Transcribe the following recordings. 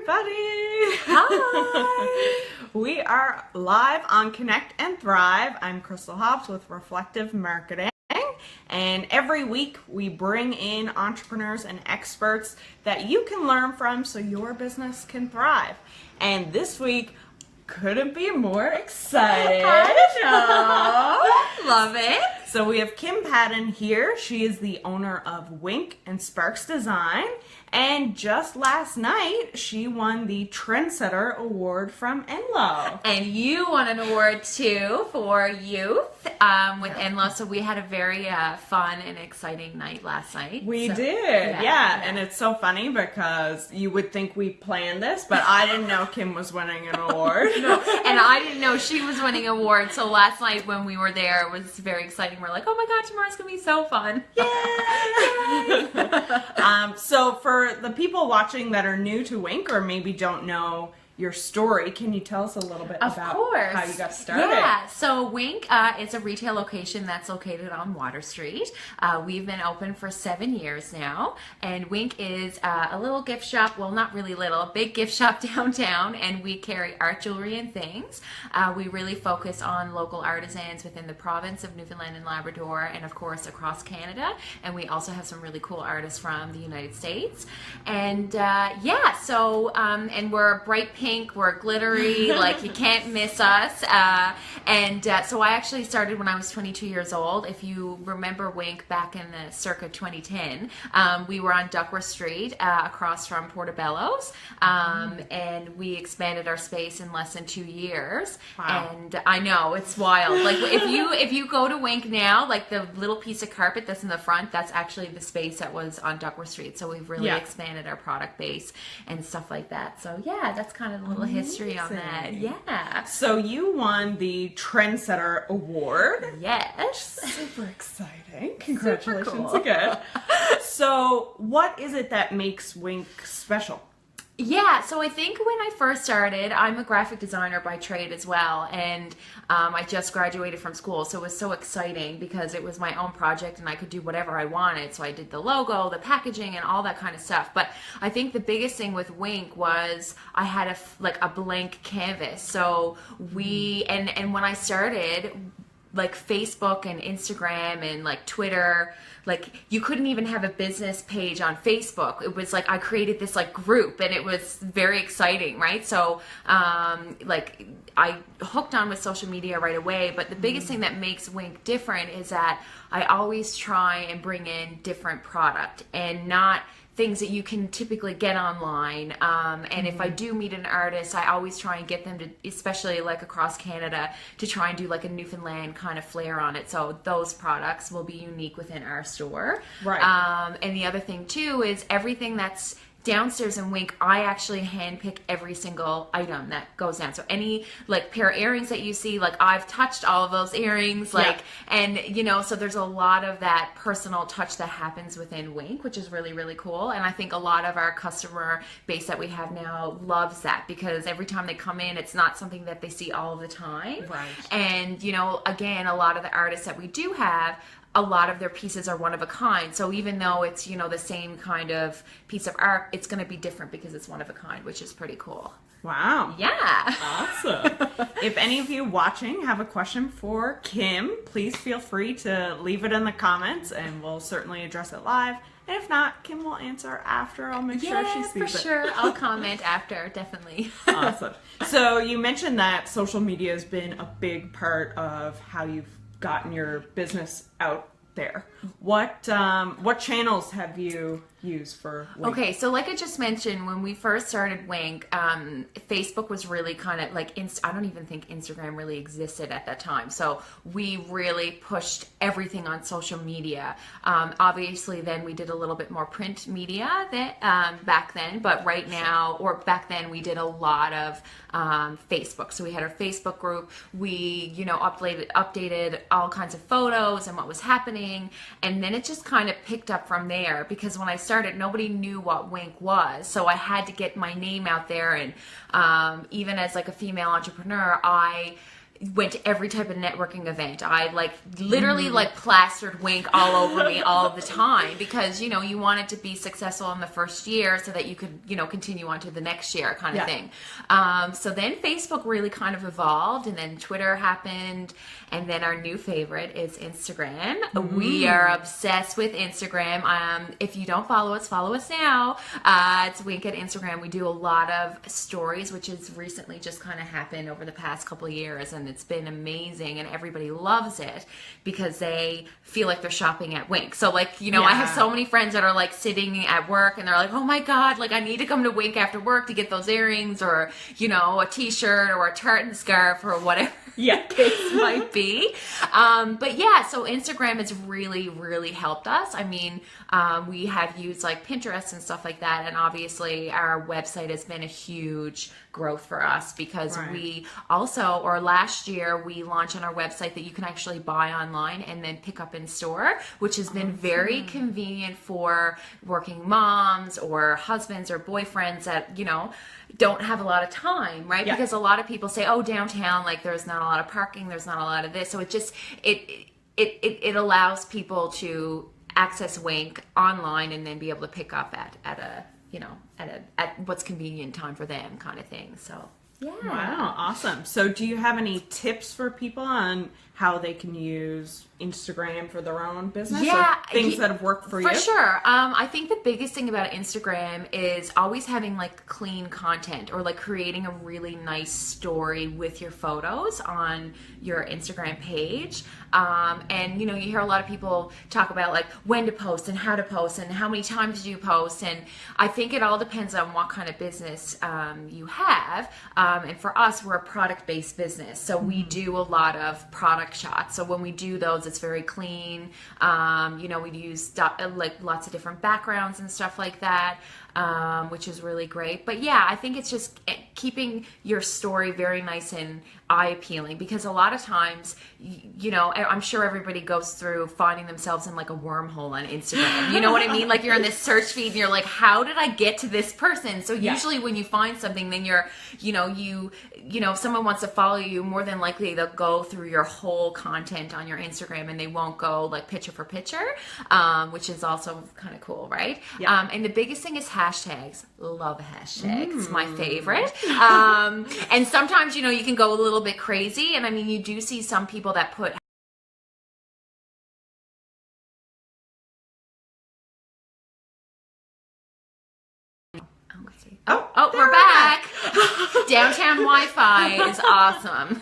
everybody! Hi! We are live on Connect and Thrive. I'm Crystal Hobbs with Reflective Marketing. And every week we bring in entrepreneurs and experts that you can learn from so your business can thrive. And this week couldn't be more excited. Love it. So we have Kim Paddon here. She is the owner of Whink and Sparks Design. And just last night, she won the Trendsetter Award from NLOWE. And you won an award too for youth with NLOWE. So we had a very fun and exciting night last night. We did, yeah. And it's so funny because you would think we planned this, but I didn't know Kim was winning an award. No, and I didn't know she was winning an award. So last night when we were there, it was very exciting. We're like, oh my God, tomorrow's going to be so fun. Yay! So for the people watching that are new to Whink or maybe don't know your story, can you tell us a little bit about how you got started? Yeah, so Whink is a retail location that's located on Water Street. We've been open for 7 years now, and Whink is a little gift shop, well not really little, a big gift shop downtown, and we carry art, jewelry, and things. We really focus on local artisans within the province of Newfoundland and Labrador, and of course across Canada, and we also have some really cool artists from the United States. And and we're bright pink, we're glittery, like you can't miss us. So I actually started when I was 22 years old. If you remember Whink back in the circa 2010, we were on Duckworth Street across from Portobello's, and we expanded our space in less than 2 years. Wow. And I know, it's wild. Like if you go to Whink now, like the little piece of carpet that's in the front, that's actually the space that was on Duckworth Street. So we've really expanded our product base and stuff like that. So yeah, that's kind of a little history on that. Yeah. So you won the Trendsetter Award. Yes. Super exciting. Congratulations cool. again. So what is it that makes Whink special? Yeah, so I think when I first started, I'm a graphic designer by trade as well, and I just graduated from school, so it was so exciting because it was my own project and I could do whatever I wanted. So I did the logo, the packaging, and all that kind of stuff. But I think the biggest thing with Whink was I had a blank canvas. So and when I started, like Facebook and Instagram and like Twitter, like you couldn't even have a business page on Facebook. It was like I created this like group, and it was very exciting, right? So like I hooked on with social media right away. But the biggest thing that makes Whink different is that I always try and bring in different product and not things that you can typically get online. And if I do meet an artist, I always try and get them to, especially like across Canada, to try and do like a Newfoundland kind of flair on it. So those products will be unique within our store. Right. And the other thing too is everything that's downstairs in Whink, I actually handpick every single item that goes down. So any like pair of earrings that you see, like I've touched all of those earrings, like, and you know, so there's a lot of that personal touch that happens within Whink, which is really, really cool. And I think a lot of our customer base that we have now loves that because every time they come in, it's not something that they see all the time. Right. And, you know, again, a lot of the artists that we do have, a lot of their pieces are one of a kind. So even though it's, you know, the same kind of piece of art, it's going to be different because it's one of a kind, which is pretty cool. Wow. Yeah. Awesome. If any of you watching have a question for Kim, please feel free to leave it in the comments and we'll certainly address it live. And if not, Kim will answer after. I'll make sure she sees it. Yeah, for sure. I'll comment after, definitely. Awesome. So you mentioned that social media has been a big part of how you've gotten your business out there. What channels have you used for Whink? Okay, so like I just mentioned, when we first started Whink, Facebook was really kind of like, I don't even think Instagram really existed at that time. So we really pushed everything on social media. Obviously then we did a little bit more print media back then, but right now, or back then we did a lot of Facebook. So we had our Facebook group. We, you know, updated all kinds of photos and what was happening. And then it just kind of picked up from there because when I started, nobody knew what Whink was. So I had to get my name out there. And even as like a female entrepreneur, I went to every type of networking event. I like literally like plastered Whink all over me all the time because, you know, you wanted to be successful in the first year so that you could, you know, continue on to the next year kind of thing. So then Facebook really kind of evolved, and then Twitter happened, and then our new favorite is Instagram. We are obsessed with Instagram. If you don't follow us now. It's Whink at Instagram. We do a lot of stories, which has recently just kind of happened over the past couple of years, and it's been amazing, and everybody loves it because they feel like they're shopping at Whink. So like, you know, I have so many friends that are like sitting at work and they're like, oh my God, like I need to come to Whink after work to get those earrings or, you know, a t-shirt or a tartan scarf or whatever case might be. But yeah, so Instagram has really, really helped us. I mean, we have used like Pinterest and stuff like that, and obviously our website has been a huge growth for us because we also, or last year, we launched on our website that you can actually buy online and then pick up in store, which has been very convenient for working moms or husbands or boyfriends that, you know, don't have a lot of time, right? Because a lot of people say, oh, downtown, like there's not a lot of parking, there's not a lot of this. So it just, it allows people to access Whink online and then be able to pick up at a, you know, at what's convenient time for them kind of thing. So yeah. Wow, awesome. So do you have any tips for people on how they can use Instagram for their own business? Yeah, or things that have worked for you? For sure. I think the biggest thing about Instagram is always having like clean content, or like creating a really nice story with your photos on your Instagram page. And you know, you hear a lot of people talk about like when to post and how many times do you post. And I think it all depends on what kind of business you have. And for us, we're a product-based business. So we do a lot of product shots. So when we do those, it's very clean. You know, we use like lots of different backgrounds and stuff like that, which is really great. But yeah, I think it's just keeping your story very nice and eye appealing, because a lot of times, you know, I'm sure everybody goes through finding themselves in like a wormhole on Instagram. You know what I mean? Like you're in this search feed and you're like, how did I get to this person? So usually when you find something, then you're, you know, if someone wants to follow you, more than likely they'll go through your whole content on your Instagram and they won't go like picture for picture, which is also kind of cool, right? And the biggest thing is hashtags. Love hashtags. My favorite. And sometimes, you know, you can go a little bit crazy. And I mean, you do see some people that put we're back. Downtown Wi-Fi is awesome.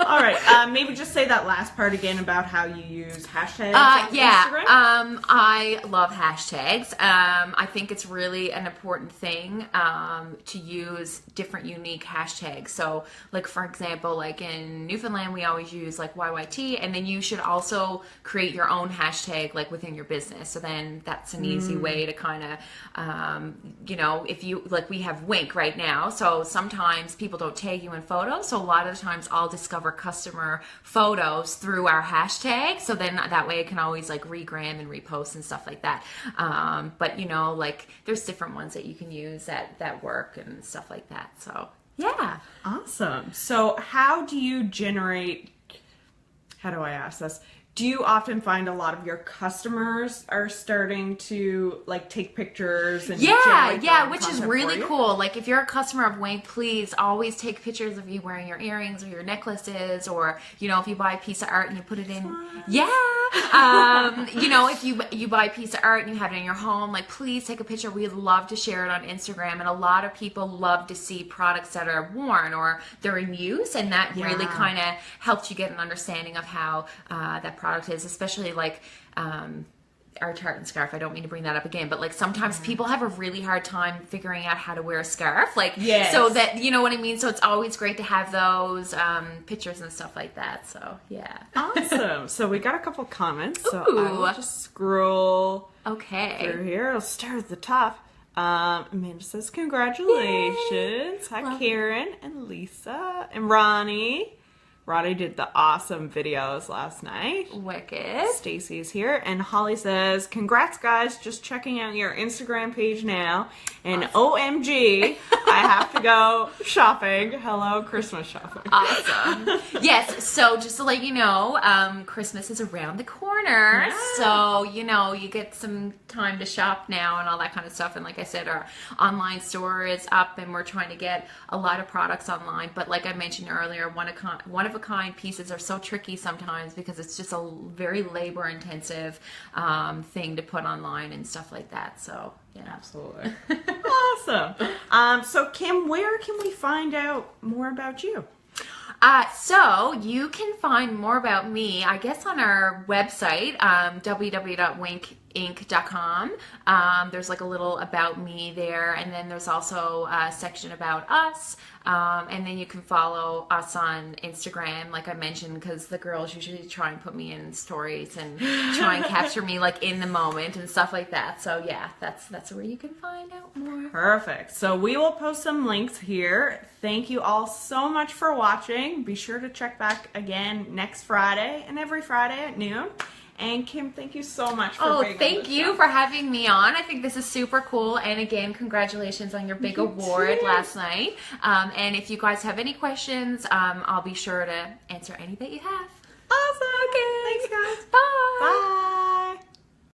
All right, maybe just say that last part again about how you use hashtags on Instagram. I love hashtags. I think it's really an important thing to use different unique hashtags. So, like for example, like in Newfoundland, we always use like YYT, and then you should also create your own hashtag like within your business. So then that's an easy way to kind of, you know, if you like, we have Whink right now, so sometimes people don't tag you in photos, so a lot of the times I'll discover customer photos through our hashtag, so then that way I can always like regram and repost and stuff like that. But you know, like there's different ones that you can use that work and stuff like that. So yeah. Awesome. So how do you generate, how do I ask this? Do you often find a lot of your customers are starting to like take pictures and which is really cool. Like if you're a customer of Whink, please always take pictures of you wearing your earrings or your necklaces, or you know, if you buy a piece of art and you put it in, you know, if you buy a piece of art and you have it in your home, like please take a picture. We'd love to share it on Instagram, and a lot of people love to see products that are worn or they're in use, and that really kind of helps you get an understanding of how that product is, especially like our tartan scarf. I don't mean to bring that up again, but like sometimes people have a really hard time figuring out how to wear a scarf, like so that, you know what I mean? So it's always great to have those pictures and stuff like that. So yeah. Awesome. So we got a couple comments, so I will just scroll through here. I'll start at the top. Amanda says congratulations. Yay. Hi, Karen and Lisa and Ronnie. Roddy did the awesome videos last night. Wicked. Stacy's here, and Holly says, "Congrats, guys! Just checking out your Instagram page now, and awesome. OMG, I have to go shopping. Hello, Christmas shopping." Awesome. Yes. So just to let you know, Christmas is around the corner, so you get some time to shop now and all that kind of stuff. And like I said, our online store is up, and we're trying to get a lot of products online. But like I mentioned earlier, one of a kind pieces are so tricky sometimes because it's just a very labor intensive thing to put online and stuff like that. So yeah, absolutely. Awesome. So Kim, where can we find out more about you? So you can find more about me, I guess, on our website, www.whinkinc.com. There's like a little about me there, and then there's also a section about us. And then you can follow us on Instagram, like I mentioned, because the girls usually try and put me in stories and try and capture me like in the moment and stuff like that. So yeah, that's where you can find out more. Perfect. So we will post some links here. Thank you all so much for watching. Be sure to check back again next Friday and every Friday at noon. And Kim, thank you so much for being on thank you for having me on. I think this is super cool. And again, congratulations on your big award last night. And if you guys have any questions, I'll be sure to answer any that you have.